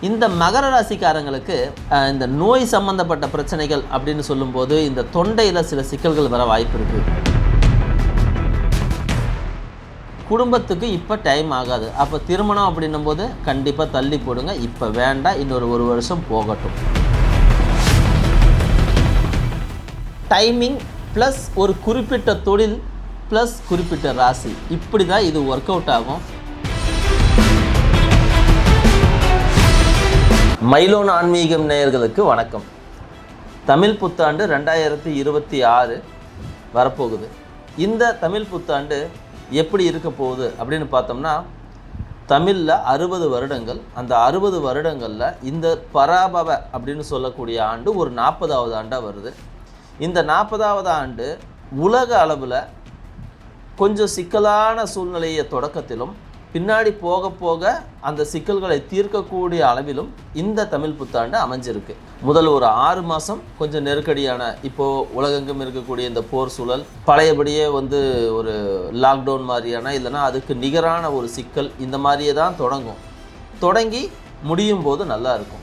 இந்த மகர ராசிக்காரங்களுக்கு இந்த நோய் சம்பந்தப்பட்ட பிரச்சனைகள் அப்படின்னு சொல்லும்போது இந்த தொண்டையில் சில சிக்கல்கள் வர வாய்ப்பு இருக்குது. குடும்பத்துக்கு இப்போ டைம் ஆகாது. அப்போ திருமணம் அப்படின்னும் போது கண்டிப்பாக தள்ளி போடுங்க. இப்போ வேண்டாம், இன்னொரு 1 வருஷம் போகட்டும். டைமிங் ப்ளஸ் ஒரு குறிப்பிட்ட தொழில் ப்ளஸ் குறிப்பிட்ட ராசி, இப்படி தான் இது ஒர்க் அவுட் ஆகும். மைலோன் ஆன்மீகம் நேயர்களுக்கு வணக்கம். தமிழ் புத்தாண்டு 2026 வரப்போகுது. இந்த தமிழ் புத்தாண்டு எப்படி இருக்க போகுது அப்படின்னு பார்த்தோம்னா, தமிழில் 60 வருடங்கள். அந்த 60 வருடங்களில் இந்த பராபவ அப்படின்னு சொல்லக்கூடிய ஆண்டு ஒரு 40வது ஆண்டாக வருது. இந்த 40வது ஆண்டு உலக அளவில் கொஞ்சம் சிக்கலான சூழ்நிலையை தொடக்கத்திலும் பின்னாடி போக போக அந்த சிக்கல்களை தீர்க்கக்கூடிய அளவிலும் இந்த தமிழ் புத்தாண்டு அமைஞ்சிருக்கு. முதல் ஒரு 6 மாதம் கொஞ்சம் நெருக்கடியான, இப்போது உலகெங்கும் இருக்கக்கூடிய இந்த போர் சூழல், பழையபடியே ஒரு லாக்டவுன் மாதிரியான, இல்லைனா அதுக்கு நிகரான ஒரு சிக்கல், இந்த மாதிரியே தான் தொடங்கி முடியும் போது நல்லா இருக்கும்.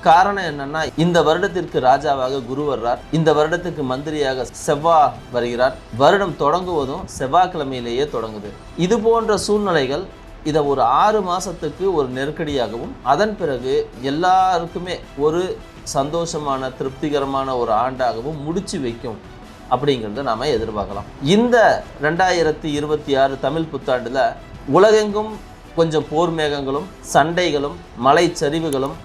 காரணம் என்னென்னா, இந்த வருடத்திற்கு ராஜாவாக குரு வர்றார், இந்த வருடத்துக்கு மந்திரியாக செவ்வாய் வருகிறார். வருடம் தொடங்குவதும் செவ்வாய்க்கிழமையிலேயே தொடங்குது. இது போன்ற சூழ்நிலைகள் இதை ஒரு 6 மாதத்துக்கு ஒரு நெருக்கடியாகவும், அதன் பிறகு எல்லாருக்குமே ஒரு சந்தோஷமான திருப்திகரமான ஒரு ஆண்டாகவும் முடிச்சு வைக்கும் அப்படிங்கிறத நாம் எதிர்பார்க்கலாம். இந்த 2026 தமிழ் புத்தாண்டில் உலகெங்கும் கொஞ்சம் போர் மேகங்களும் சண்டைகளும் மலைச்சரிவுகளும்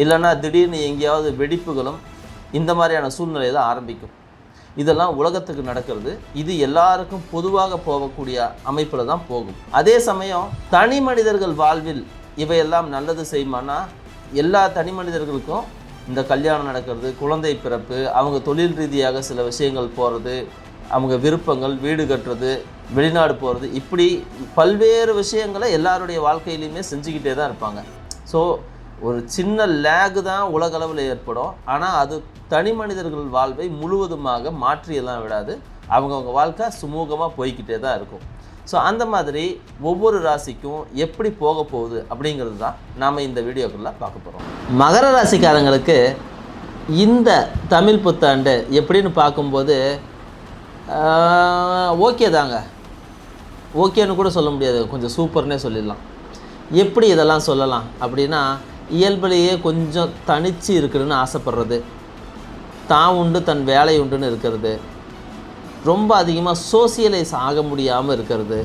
இல்லைன்னா திடீர்னு எங்கேயாவது வெடிப்புகளும் இந்த மாதிரியான சூழ்நிலை தான் ஆரம்பிக்கும். இதெல்லாம் உலகத்துக்கு நடக்கிறது. இது எல்லாருக்கும் பொதுவாக போகக்கூடிய அமைப்பில் தான் போகும். அதே சமயம் தனி மனிதர்கள் வாழ்வில் இவையெல்லாம் நல்லது செய்யுமானா, எல்லா தனி மனிதர்களுக்கும் இந்த கல்யாணம் நடக்கிறது, குழந்தை பிறப்பு, அவங்க தொழில் ரீதியாக சில விஷயங்கள் போகிறது, அவங்க விருப்பங்கள், வீடு கட்டுறது, வெளிநாடு போகிறது, இப்படி பல்வேறு விஷயங்களை எல்லாருடைய வாழ்க்கையிலையுமே செஞ்சுக்கிட்டே தான் இருப்பாங்க. ஸோ ஒரு சின்ன லேகு தான் உலகளவில் ஏற்படும். ஆனால் அது தனி மனிதர்கள் வாழ்வை முழுவதுமாக மாற்றியெல்லாம் விடாது. அவங்கவுங்க வாழ்க்கை சுமூகமாக போய்கிட்டே தான் இருக்கும். ஸோ அந்த மாதிரி ஒவ்வொரு ராசிக்கும் எப்படி போக போகுது அப்படிங்கிறது தான் நாம் இந்த வீடியோக்குள்ளே பார்க்க போகிறோம். மகர ராசிக்காரங்களுக்கு இந்த தமிழ் புத்தாண்டு எப்படின்னு பார்க்கும்போது ஓகே தாங்க. ஓகேன்னு கூட சொல்ல முடியாது, கொஞ்சம் சூப்பர்னே சொல்லிடலாம். எப்படி இதெல்லாம் சொல்லலாம் அப்படின்னா, இயல்பிலேயே கொஞ்சம் தனிச்சு இருக்குதுன்னு ஆசைப்படுறது, தான் உண்டு தன் வேலை உண்டுன்னு இருக்கிறது, ரொம்ப அதிகமாக சோசியலைஸ் ஆக முடியாமல் இருக்கிறது,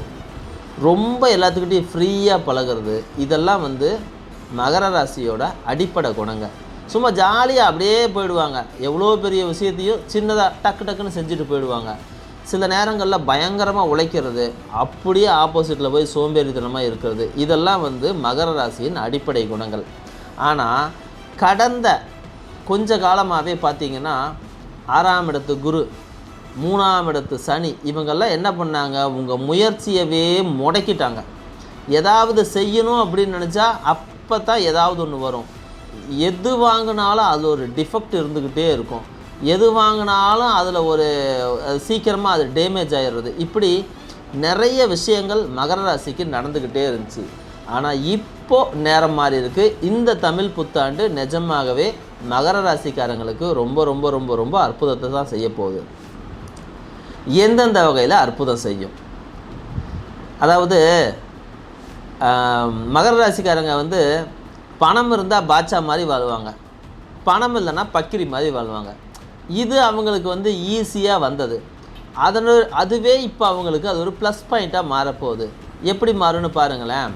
ரொம்ப எல்லாத்துக்கிட்டையும் ஃப்ரீயாக பழகிறது, இதெல்லாம் மகர ராசியோட அடிப்படை குணங்க. சும்மா ஜாலியாக அப்படியே போயிடுவாங்க. எவ்வளோ பெரிய விஷயத்தையும் சின்னதாக டக்குன்னு செஞ்சுட்டு போயிடுவாங்க. சில நேரங்களில் பயங்கரமாக உழைக்கிறது, அப்படியே ஆப்போசிட்டில் போய் சோம்பேறித்தனமாக இருக்கிறது, இதெல்லாம் மகர ராசியின் அடிப்படை குணங்கள். ஆனால் கடந்த கொஞ்ச காலமாகவே பார்த்திங்கன்னா 6ஆம் இடத்து குரு, 3ஆம் இடத்து சனி, இவங்கெல்லாம் என்ன பண்ணாங்க, உங்கள் முயற்சியவே முடக்கிட்டாங்க. ஏதாவது செய்யணும் அப்படின்னு நினச்சா அப்போ தான் ஏதாவது ஒன்று வரும். எது வாங்கினாலும் அது ஒரு டிஃபெக்ட் இருந்துக்கிட்டே இருக்கும். எது வாங்கினாலும் அதில் ஒரு சீக்கிரமாக அது டேமேஜ் ஆகிடுறது. இப்படி நிறைய விஷயங்கள் மகர ராசிக்கு நடந்துக்கிட்டே இருந்துச்சு. ஆனால் இப்போது நேரம் மாறி இருக்குது. இந்த தமிழ் புத்தாண்டு நிஜமாகவே மகர ராசிக்காரங்களுக்கு ரொம்ப ரொம்ப ரொம்ப ரொம்ப அற்புதத்தை தான் செய்ய போகுது. எந்தெந்த வகையில் அற்புதம் செய்யும்? அதாவது மகர ராசிக்காரங்க பணம் இருந்தால் பாட்சா மாதிரி வாழ்வாங்க, பணம் இல்லைன்னா பக்கிரி மாதிரி வாழ்வாங்க. இது அவங்களுக்கு ஈஸியாக வந்தது. அதுவே இப்போ அவங்களுக்கு அது ஒரு ப்ளஸ் பாயிண்ட்டாக மாறப்போகுது. எப்படி மாறும்னு பாருங்களேன்.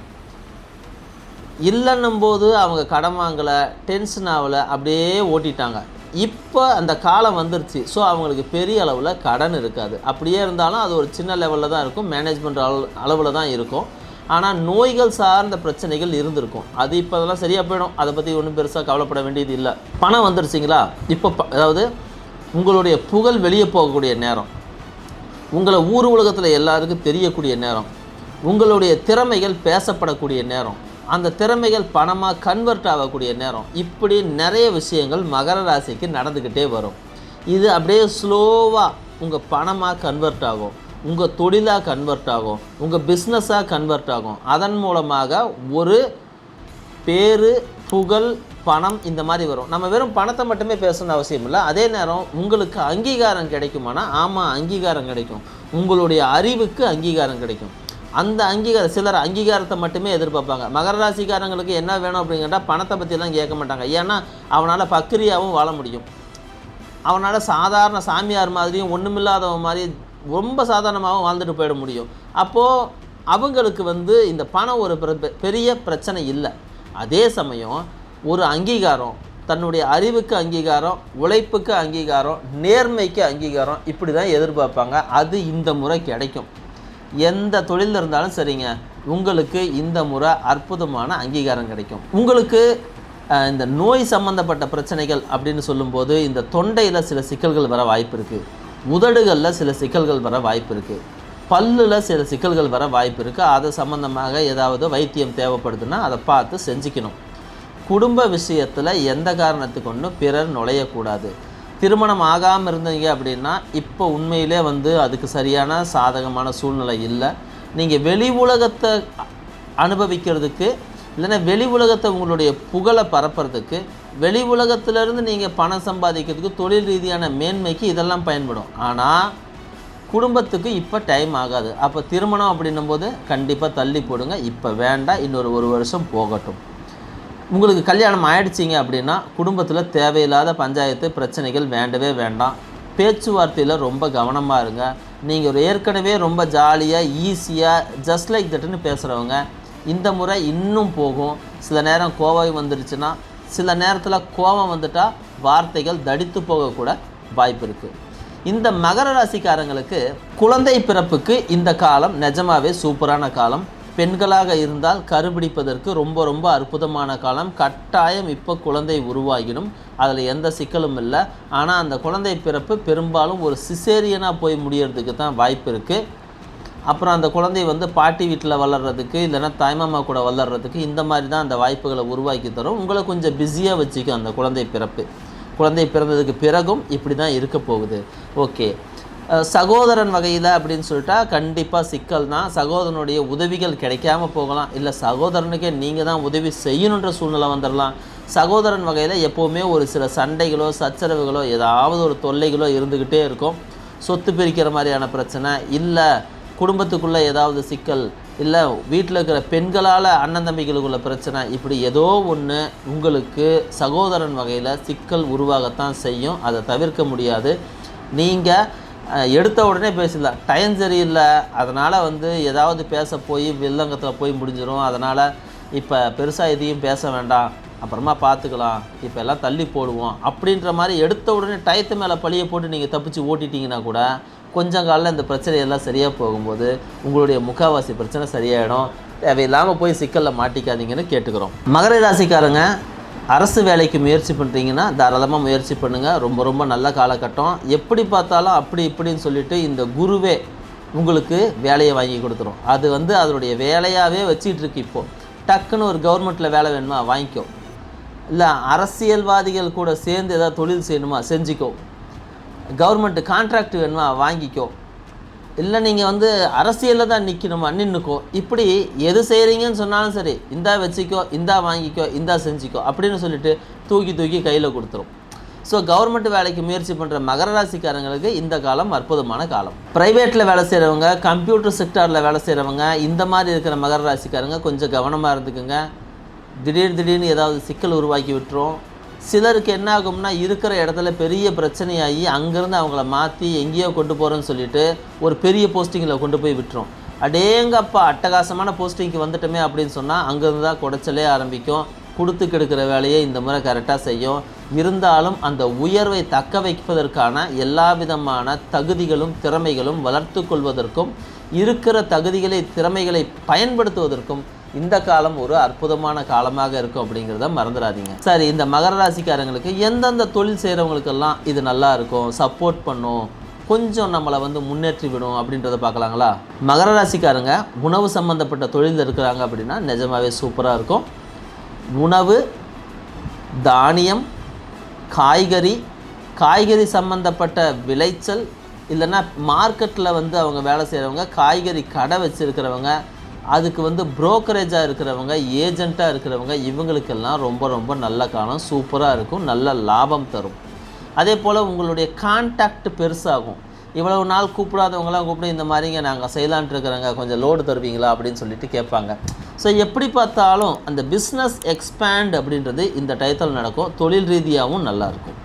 இல்லைன்னும் போது அவங்க கடன் வாங்கலை, டென்ஷன் ஆகலை, அப்படியே ஓட்டிட்டாங்க. இப்போ அந்த காலம் வந்துருச்சு. ஸோ அவங்களுக்கு பெரிய அளவில் கடன் இருக்காது. அப்படியே இருந்தாலும் அது ஒரு சின்ன லெவலில் தான் இருக்கும், மேனேஜ்மெண்ட் அளவில் தான் இருக்கும். ஆனால் நோய்கள் சார்ந்த பிரச்சனைகள் இருந்திருக்கும். அது இப்போ அதெல்லாம் சரியாக போயிடும். அதை பற்றி ஒன்றும் பெருசாக கவலைப்பட வேண்டியது இல்லை. பணம் வந்துருச்சிங்களா, இப்போ அதாவது உங்களுடைய புகழ் வெளியே போகக்கூடிய நேரம், உங்களை ஊர் உலகத்தில் எல்லாருக்கும் தெரியக்கூடிய நேரம், உங்களுடைய திறமைகள் பேசப்படக்கூடிய நேரம், அந்த திறமைகள் பணமாக கன்வெர்ட் ஆகக்கூடிய நேரம், இப்படி நிறைய விஷயங்கள் மகர ராசிக்கு நடந்துக்கிட்டே வரும். இது அப்படியே ஸ்லோவாக உங்கள் பணமாக கன்வெர்ட் ஆகும், உங்கள் தொழிலாக கன்வெர்ட் ஆகும், உங்கள் பிஸ்னஸாக கன்வெர்ட் ஆகும். அதன் மூலமாக ஒரு பேர், புகழ், பணம் இந்த மாதிரி வரும். நம்ம வெறும் பணத்தை மட்டுமே பேசணும்னு அவசியம் இல்லை. அதே நேரம் உங்களுக்கு அங்கீகாரம் கிடைக்குமானா, ஆமாம் அங்கீகாரம் கிடைக்கும். உங்களுடைய அறிவுக்கு அங்கீகாரம் கிடைக்கும். அந்த அங்கீகாரம், சிலர் அங்கீகாரத்தை மட்டுமே எதிர்பார்ப்பாங்க. மகர ராசிக்காரங்களுக்கு என்ன வேணும் அப்படின்னு கேட்டால் பணத்தை பற்றிலாம் கேட்க மாட்டாங்க. ஏன்னா அவனால் பக்கிரியாகவும் வாழ முடியும். அவனால் சாதாரண சாமியார் மாதிரியும் ஒன்றுமில்லாதவன் மாதிரி ரொம்ப சாதாரணமாகவும் வாழ்ந்துட்டு போயிட முடியும். அப்போது அவங்களுக்கு இந்த பணம் ஒரு பெரிய பிரச்சனை இல்லை. அதே சமயம் ஒரு அங்கீகாரம், தன்னுடைய அறிவுக்கு அங்கீகாரம், உழைப்புக்கு அங்கீகாரம், நேர்மைக்கு அங்கீகாரம், இப்படி தான் எதிர்பார்ப்பாங்க. அது இந்த முறை கிடைக்கும். எந்த தொழில் இருந்தாலும் சரிங்க, உங்களுக்கு இந்த முறை அற்புதமான அங்கீகாரம் கிடைக்கும். உங்களுக்கு இந்த நோய் சம்பந்தப்பட்ட பிரச்சனைகள் அப்படின்னு சொல்லும்போது இந்த தொண்டையில் சில சிக்கல்கள் வர வாய்ப்பு இருக்குது, உதடுகளில் சில சிக்கல்கள் வர வாய்ப்பு இருக்குது, பல்லில் சில சிக்கல்கள் வர வாய்ப்பு இருக்குது. அது சம்மந்தமாக ஏதாவது வைத்தியம் தேவைப்படுதுன்னா அதை பார்த்து செஞ்சுக்கணும். குடும்ப விஷயத்தில் எந்த காரணத்துக்கு ஒன்றும் பிறர் நுழையக்கூடாது. திருமணம் ஆகாமல் இருந்தீங்க அப்படின்னா இப்போ உண்மையிலே அதுக்கு சரியான சாதகமான சூழ்நிலை இல்லை. நீங்கள் வெளி உலகத்தை அனுபவிக்கிறதுக்கு, இல்லைன்னா வெளி உலகத்தை உங்களுடைய புகழை பரப்புறதுக்கு, வெளி உலகத்திலேருந்து நீங்கள் பணம் சம்பாதிக்கிறதுக்கு, தொழில் ரீதியான மேன்மைக்கு இதெல்லாம் பயன்படும். ஆனால் குடும்பத்துக்கு இப்போ டைம் ஆகாது. அப்போ திருமணம் அப்படின்னும்போது கண்டிப்பாக தள்ளி போடுங்க. இப்போ வேண்டாம், இன்னொரு 1 வருஷம் போகட்டும். உங்களுக்கு கல்யாணம் ஆயிடுச்சிங்க அப்படின்னா குடும்பத்தில் தேவையில்லாத பஞ்சாயத்து பிரச்சனைகள் வேண்டவே வேண்டாம். பேச்சுவார்த்தையில் ரொம்ப கவனமாக இருங்க. நீங்கள் ஏற்கனவே ரொம்ப ஜாலியாக ஈஸியாக ஜஸ்ட் லைக் தட்டுன்னு பேசுகிறவங்க இந்த முறை இன்னும் போகும். சில நேரம் கோபம் வந்துருச்சுன்னா, சில நேரத்தில் கோபம் வந்துட்டால் வார்த்தைகள் தடித்து போகக்கூட வாய்ப்பு இருக்குது. இந்த மகர ராசிக்காரங்களுக்கு குழந்தை பிறப்புக்கு இந்த காலம் நிஜமாவே சூப்பரான காலம். பெண்களாக இருந்தால் கருபிடிப்பதற்கு ரொம்ப ரொம்ப அற்புதமான காலம். கட்டாயம் இப்போ குழந்தை உருவாகிடும், அதில் எந்த சிக்கலும் இல்லை. ஆனால் அந்த குழந்தை பிறப்பு பெரும்பாலும் ஒரு சிசேரியனாக போய் முடியறதுக்கு தான் வாய்ப்பு இருக்குது. அப்புறம் அந்த குழந்தை பாட்டி வீட்டில் வளர்கிறதுக்கு, இல்லைன்னா தாய்மாமா கூட வளர்கிறதுக்கு இந்த மாதிரி தான் அந்த வாய்ப்புகளை உருவாக்கி தரும். உங்களை கொஞ்சம் பிஸியாக வச்சுக்கும் அந்த குழந்தை பிறப்பு. குழந்தை பிறந்ததுக்கு பிறகும் இப்படி தான் இருக்க போகுது. ஓகே, சகோதரன் வகையில் அப்படின்னு சொல்லிட்டா கண்டிப்பாக சிக்கல் தான். சகோதரனுடைய உதவிகள் கிடைக்காம போகலாம், இல்லை சகோதரனுக்கே நீங்கள் தான் உதவி செய்யணுன்ற சூழ்நிலை வந்துடலாம். சகோதரன் வகையில் எப்போவுமே ஒரு சில சண்டைகளோ சச்சரவுகளோ ஏதாவது ஒரு தொல்லைகளோ இருந்துக்கிட்டே இருக்கும். சொத்து பிரிக்கிற மாதிரியான பிரச்சனை, இல்லை குடும்பத்துக்குள்ளே ஏதாவது சிக்கல், இல்லை வீட்டில் இருக்கிற பெண்களால் அண்ணன் தம்பிகளுக்குள்ள பிரச்சனை, இப்படி ஏதோ ஒன்று உங்களுக்கு சகோதரன் வகையில் சிக்கல் உருவாகத்தான் செய்யும். அதை தவிர்க்க முடியாது. நீங்கள் எடுத்த உடனே பேசலாம், டைம் சரியில்லை, அதனால் ஏதாவது பேச போய் வில்லங்கத்தில் போய் முடிஞ்சிடும். அதனால் இப்போ பெருசாக எதையும் பேச வேண்டாம், அப்புறமா பார்த்துக்கலாம், இப்போ எல்லாம் தள்ளி போடுவோம் அப்படின்ற மாதிரி எடுத்த உடனே டயத்து மேலே பழியை போட்டு நீங்கள் தப்பிச்சு ஓட்டிட்டிங்கன்னா கூட கொஞ்சம் காலில் இந்த பிரச்சனையெல்லாம் சரியாக போகும்போது உங்களுடைய முக்கால்வாசி பிரச்சனை சரியாயிடும். தேவையில்லாமல் போய் சிக்கலில் மாட்டிக்காதீங்கன்னு கேட்டுக்கிறோம். மகர ராசிக்காரங்க அரசு வேலைக்கு முயற்சி பண்ணுறீங்கன்னா தாராளமாக முயற்சி பண்ணுங்கள். ரொம்ப ரொம்ப நல்ல காலகட்டம். எப்படி பார்த்தாலும் அப்படி இப்படின்னு சொல்லிட்டு இந்த குருவே உங்களுக்கு வேலையை வாங்கி கொடுத்துரும். அது அதனுடைய வேலையாகவே வச்சிட்டு இருக்கு. இப்போது டக்குன்னு ஒரு கவர்மெண்ட்டில் வேலை வேணுமா வாங்கிக்கோ, இல்லை அரசியல்வாதிகள் கூட சேர்ந்து ஏதாவது தொழில் செய்யணுமா செஞ்சுக்கோ, கவர்மெண்ட்டு கான்ட்ராக்ட் வேணுமா வாங்கிக்கோ, இல்லை நீங்கள் அரசியலில் தான் நிற்கணுமா நின்றுக்கோ. இப்படி எது செய்கிறீங்கன்னு சொன்னாலும் சரி, இந்தா வச்சுக்கோ, இந்தா வாங்கிக்கோ, இந்தா செஞ்சுக்கோ அப்படின்னு சொல்லிட்டு தூக்கி கையில் கொடுத்துரும். ஸோ கவர்மெண்ட் வேலைக்கு முயற்சி பண்ணுற மகர ராசிக்காரங்களுக்கு இந்த காலம் அற்புதமான காலம். ப்ரைவேட்டில் வேலை செய்கிறவங்க, கம்ப்யூட்டர் செக்டாரில் வேலை செய்கிறவங்க, இந்த மாதிரி இருக்கிற மகர ராசிக்காரங்க கொஞ்சம் கவனமாக இருந்துக்குங்க. திடீர்னு ஏதாவது சிக்கல் உருவாக்கி விட்டுரும். சிலருக்கு என்ன ஆகும்னா, இருக்கிற இடத்துல பெரிய பிரச்சனையாகி அங்கேருந்து அவங்கள மாற்றி எங்கேயோ கொண்டு போகிறோன்னு சொல்லிட்டு ஒரு பெரிய போஸ்டிங்கில் கொண்டு போய் விட்டுரும். அடேங்கப்பா அட்டகாசமான போஸ்டிங்க்கு வந்துட்டோமே அப்படின்னு சொன்னால் அங்கேருந்து தான் குடைச்சலே ஆரம்பிக்கும். கொடுத்து கெடுக்கிற வேலையை இந்த முறை கரெக்டாக செய்யும். இருந்தாலும் அந்த உயர்வை தக்க வைப்பதற்கான எல்லா விதமான தகுதிகளும் திறமைகளும் வளர்த்து கொள்வதற்கும், இருக்கிற தகுதிகளை திறமைகளை பயன்படுத்துவதற்கும் இந்த காலம் ஒரு அற்புதமான காலமாக இருக்கும் அப்படிங்கிறத மறந்துடாதீங்க. சரி, இந்த மகர ராசிக்காரங்களுக்கு எந்தெந்த தொழில் செய்கிறவங்களுக்கெல்லாம் இது நல்லா இருக்கும், சப்போர்ட் பண்ணும், கொஞ்சம் நம்மளை முன்னேற்றி விடும் அப்படின்றத பார்க்கலாங்களா? மகர ராசிக்காரங்க உணவு சம்மந்தப்பட்ட தொழில் இருக்கிறாங்க அப்படின்னா நிஜமாவே சூப்பராக இருக்கும். உணவு, தானியம், காய்கறி சம்மந்தப்பட்ட விளைச்சல், இல்லைன்னா மார்க்கெட்டில் அவங்க வேலை செய்கிறவங்க, காய்கறி கடை வச்சுருக்கிறவங்க, அதுக்கு வந்து புரோக்கரேஜாக இருக்கிறவங்க, ஏஜெண்ட்டாக இருக்கிறவங்க, இவங்களுக்கெல்லாம் ரொம்ப ரொம்ப நல்ல காலம், சூப்பராக இருக்கும், நல்ல லாபம் தரும். அதே போல் உங்களுடைய கான்டாக்ட் பெருசாகும். இவ்வளவு நாள் கூப்பிடாதவங்களாம் கூப்பிட்டு இந்த மாதிரிங்க நாங்கள் செய்யலான்ட்டு இருக்கிறாங்க, கொஞ்சம் லோடு தருவீங்களா அப்படின்னு சொல்லிட்டு கேட்பாங்க. ஸோ எப்படி பார்த்தாலும் அந்த பிஸ்னஸ் எக்ஸ்பேண்ட் அப்படின்றது இந்த டயத்தில் நடக்கும். தொழில் ரீதியாகவும் நல்லாயிருக்கும்.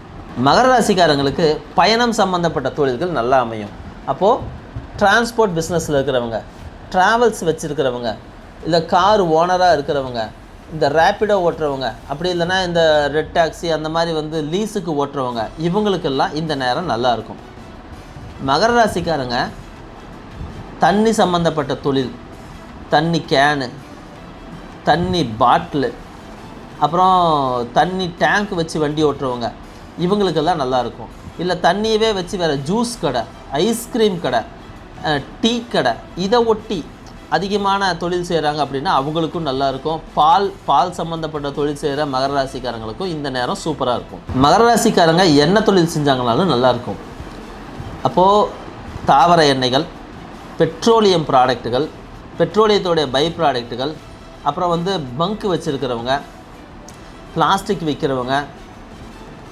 மகர ராசிக்காரங்களுக்கு பயணம் சம்மந்தப்பட்ட தொழில்கள் நல்லா அமையும். அப்போது டிரான்ஸ்போர்ட் பிஸ்னஸில் இருக்கிறவங்க, ட்ராவல்ஸ் வச்சுருக்கிறவங்க, இல்லை கார் ஓனராக இருக்கிறவங்க, இந்த ரேப்பிடோ ஓட்டுறவங்க, அப்படி இல்லைன்னா இந்த ரெட் டாக்ஸி அந்த மாதிரி வந்து லீஸுக்கு ஓட்டுறவங்க, இவங்களுக்கெல்லாம் இந்த நேரம் நல்லாயிருக்கும். மகர ராசிக்காரங்க தண்ணி சம்மந்தப்பட்ட தொழில், தண்ணி கேனு, தண்ணி பாட்டிலு, அப்புறம் தண்ணி டேங்க் வச்சு வண்டி ஓட்டுறவங்க, இவங்களுக்கெல்லாம் நல்லாயிருக்கும். இல்லை தண்ணியவே வச்சு வேறு ஜூஸ் கடை, ஐஸ்கிரீம் கடை, டீ கடை, இதை ஒட்டி அதிகமான தொழில் செய்கிறாங்க அப்படின்னா அவங்களுக்கும் நல்லாயிருக்கும். பால் சம்மந்தப்பட்ட தொழில் செய்கிற மகர ராசிக்காரங்களுக்கும் இந்த நேரம் சூப்பராக இருக்கும். மகர ராசிக்காரங்க என்ன தொழில் செஞ்சாங்கனாலும் நல்லாயிருக்கும். அப்போது தாவர எண்ணெய்கள், பெட்ரோலியம் ப்ராடக்ட்டுகள், பெட்ரோலியத்தோடைய பை ப்ராடக்ட்டுகள், அப்புறம் வந்து பங்க் வச்சுருக்கிறவங்க, பிளாஸ்டிக் விற்கிறவங்க,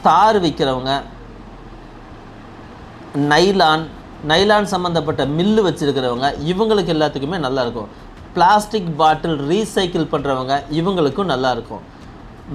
தார் விற்கிறவங்க, நைலான் சம்மந்தப்பட்ட மில்லு வச்சுருக்கிறவங்க, இவங்களுக்கு எல்லாத்துக்குமே நல்லாயிருக்கும். பிளாஸ்டிக் பாட்டில் ரீசைக்கிள் பண்ணுறவங்க, இவங்களுக்கும் நல்லாயிருக்கும்.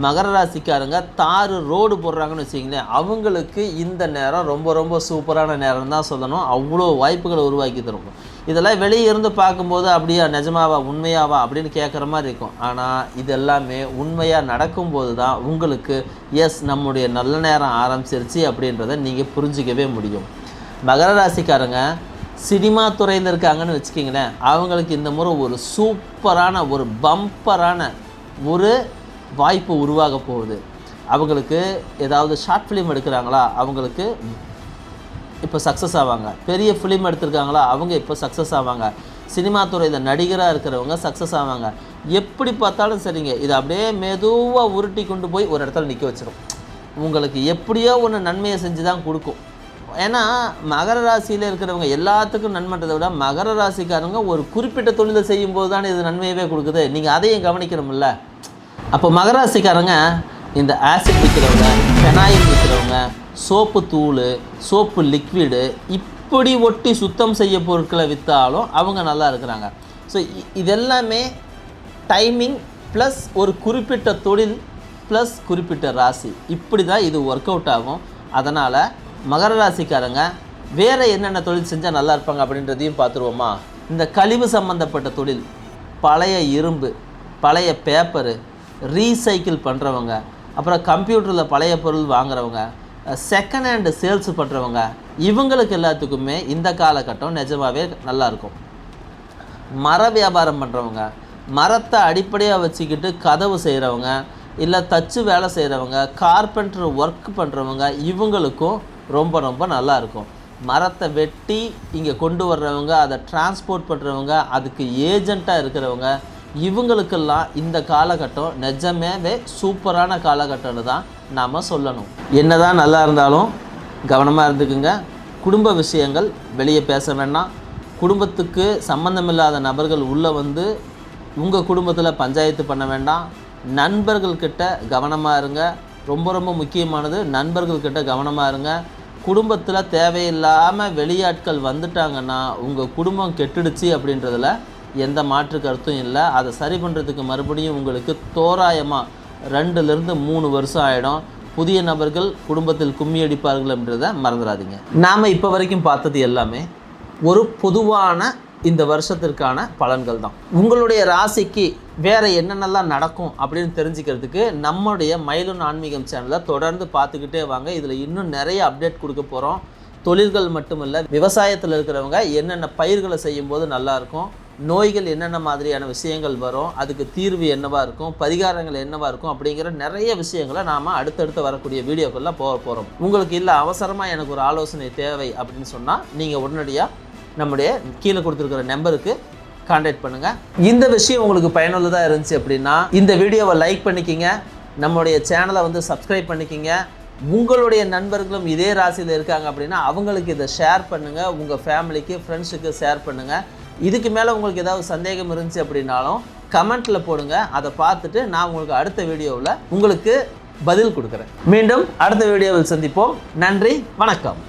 மகர ராசிக்காரங்க தார் ரோடு போடுறாங்கன்னு வச்சிங்களேன், அவங்களுக்கு இந்த நேரம் ரொம்ப ரொம்ப சூப்பரான நேரம் தான் சொல்லணும். அவ்வளோ வாய்ப்புகளை உருவாக்கி தரும். இதெல்லாம் வெளியே இருந்து பார்க்கும்போது அப்படியா நிஜமாவா உண்மையாவா அப்படின்னு கேட்குற மாதிரி இருக்கும். ஆனால் இது எல்லாமே உண்மையாக நடக்கும்போது தான் உங்களுக்கு எஸ் நம்முடைய நல்ல நேரம் ஆரம்பிச்சிருச்சு அப்படின்றத நீங்கள் புரிஞ்சிக்கவே முடியும். மகர ராசிக்காரங்க சினிமா துறையில் இருக்காங்கன்னு வச்சுக்கிங்களேன், அவங்களுக்கு இந்த முறை ஒரு சூப்பரான ஒரு பம்பரான ஒரு வாய்ப்பு உருவாக போகுது. அவங்களுக்கு ஏதாவது ஷார்ட் ஃபிலிம் எடுக்கிறாங்களா, அவங்களுக்கு இப்போ சக்ஸஸ் ஆவாங்க. பெரிய ஃபிலிம் எடுத்திருக்காங்களா, அவங்க இப்போ சக்ஸஸ் ஆவாங்க. சினிமா துறையில் நடிகராக இருக்கிறவங்க சக்ஸஸ் ஆவாங்க. எப்படி பார்த்தாலும் சரிங்க, இதை அப்படியே மெதுவாக உருட்டி கொண்டு போய் ஒரு இடத்துல நிற்க வச்சிடும். உங்களுக்கு எப்படியோ ஒன்று நன்மையை செஞ்சு தான் கொடுக்கும். ஏன்னா மகர ராசியில் இருக்கிறவங்க எல்லாத்துக்கும் நன்மைன்றதை விட மகர ராசிக்காரங்க ஒரு குறிப்பிட்ட தொழிலை செய்யும்போது தான் இது நன்மையவே கொடுக்குது. நீங்கள் அதையும் கவனிக்கணும்ல. அப்போ மகர ராசிக்காரங்க இந்த ஆசிட் விற்கிறவங்க, ஃபெனாயில் விற்கிறவங்க, சோப்பு தூள், சோப்பு லிக்விடு, இப்படி ஒட்டி சுத்தம் செய்ய பொருட்களை விற்றாலும் அவங்க நல்லா இருக்கிறாங்க. ஸோ இதெல்லாமே டைமிங் ப்ளஸ் ஒரு குறிப்பிட்ட தொழில் ப்ளஸ் குறிப்பிட்ட ராசி, இப்படி தான் இது ஒர்க் அவுட் ஆகும். அதனால் மகர ராசிக்காரங்க வேறு என்னென்ன தொழில் செஞ்சால் நல்லா இருப்பாங்க அப்படின்றதையும் பார்த்துருவோமா. இந்த கழிவு சம்மந்தப்பட்ட தொழில், பழைய இரும்பு, பழைய பேப்பரு, ரீசைக்கிள் பண்ணுறவங்க, அப்புறம் கம்ப்யூட்டரில் பழைய பொருள் வாங்குறவங்க, செகண்ட் ஹேண்டு சேல்ஸ் பண்ணுறவங்க, இவங்களுக்கு எல்லாத்துக்குமே இந்த காலகட்டம் நிஜமாகவே நல்லாயிருக்கும். மர வியாபாரம் பண்ணுறவங்க, மரத்தை அடிப்படையாக வச்சுக்கிட்டு கதவு செய்கிறவங்க, இல்லை தச்சு வேலை செய்கிறவங்க, கார்பெண்டர் ஒர்க் பண்ணுறவங்க, இவங்களுக்கும் ரொம்ப ரொம்ப நல்லாயிருக்கும். மரத்தை வெட்டி இங்கே கொண்டு வர்றவங்க, அதை டிரான்ஸ்போர்ட் பண்ணுறவங்க, அதுக்கு ஏஜெண்ட்டாக இருக்கிறவங்க, இவங்களுக்கெல்லாம் இந்த காலகட்டம் நிஜமாவே சூப்பரான காலகட்டம்னு தான் நாம் சொல்லணும். என்ன தான் நல்லா இருந்தாலும் கவனமாக இருந்துக்குங்க. குடும்ப விஷயங்கள் வெளியே பேச வேண்டாம். குடும்பத்துக்கு சம்பந்தமில்லாத நபர்கள் உள்ளே வந்து உங்கள் குடும்பத்தில் பஞ்சாயத்து பண்ண வேண்டாம். நண்பர்கள்கிட்ட கவனமாக இருங்க. ரொம்ப ரொம்ப முக்கியமானது, நண்பர்கள்கிட்ட கவனமாக இருங்க. குடும்பத்தில் தேவையில்லாமல் வெளியாட்கள் வந்துட்டாங்கன்னா உங்கள் குடும்பம் கெட்டுடுச்சு அப்படின்றதில் எந்த மாற்று கருத்தும் இல்லை. அதை சரி பண்ணுறதுக்கு மறுபடியும் உங்களுக்கு தோராயமாக 2லேருந்து 3 வருஷம் ஆகிடும். புதிய நபர்கள் குடும்பத்தில் கும்மி அடிப்பார்கள் அப்படின்றத மறந்துடாதீங்க. நாம் இப்போ வரைக்கும் பார்த்தது எல்லாமே ஒரு பொதுவான இந்த வருஷத்திற்கான பலன்கள் தான். உங்களுடைய ராசிக்கு வேறு என்னென்னலாம் நடக்கும் அப்படின்னு தெரிஞ்சுக்கிறதுக்கு நம்முடைய மயிலும் ஆன்மீகம் சேனலை தொடர்ந்து பார்த்துக்கிட்டே வாங்க. இதில் இன்னும் நிறைய அப்டேட் கொடுக்க போகிறோம். தொழில்கள் மட்டுமில்லை, விவசாயத்தில் இருக்கிறவங்க என்னென்ன பயிர்களை செய்யும்போது நல்லாயிருக்கும், நோய்கள் என்னென்ன மாதிரியான விஷயங்கள் வரும், அதுக்கு தீர்வு என்னவாக இருக்கும், பரிகாரங்கள் என்னவாக இருக்கும் அப்படிங்கிற நிறைய விஷயங்களை நாம் அடுத்தடுத்து வரக்கூடிய வீடியோக்களில் போக போகிறோம். உங்களுக்கு இல்லை அவசரமாக எனக்கு ஒரு ஆலோசனை தேவை அப்படின்னு சொன்னால் நீங்கள் உடனடியாக நம்முடைய கீழே கொடுத்துருக்கிற நம்பருக்கு கான்டாக்ட் பண்ணுங்கள். இந்த விஷயம் உங்களுக்கு பயனுள்ளதாக இருந்துச்சு அப்படின்னா இந்த வீடியோவை லைக் பண்ணிக்கிங்க, நம்மளுடைய சேனலை வந்து சப்ஸ்கிரைப் பண்ணிக்கிங்க. உங்களுடைய நண்பர்களும் இதே ராசியில் இருக்காங்க அப்படின்னா அவங்களுக்கு இதை ஷேர் பண்ணுங்கள். உங்கள் ஃபேமிலிக்கு, ஃப்ரெண்ட்ஸுக்கு ஷேர் பண்ணுங்கள். இதுக்கு மேலே உங்களுக்கு ஏதாவது சந்தேகம் இருந்துச்சு அப்படின்னாலும் கமெண்ட்டில் போடுங்க. அதை பார்த்துட்டு நான் உங்களுக்கு அடுத்த வீடியோவில் உங்களுக்கு பதில் கொடுக்குறேன். மீண்டும் அடுத்த வீடியோவில் சந்திப்போம். நன்றி, வணக்கம்.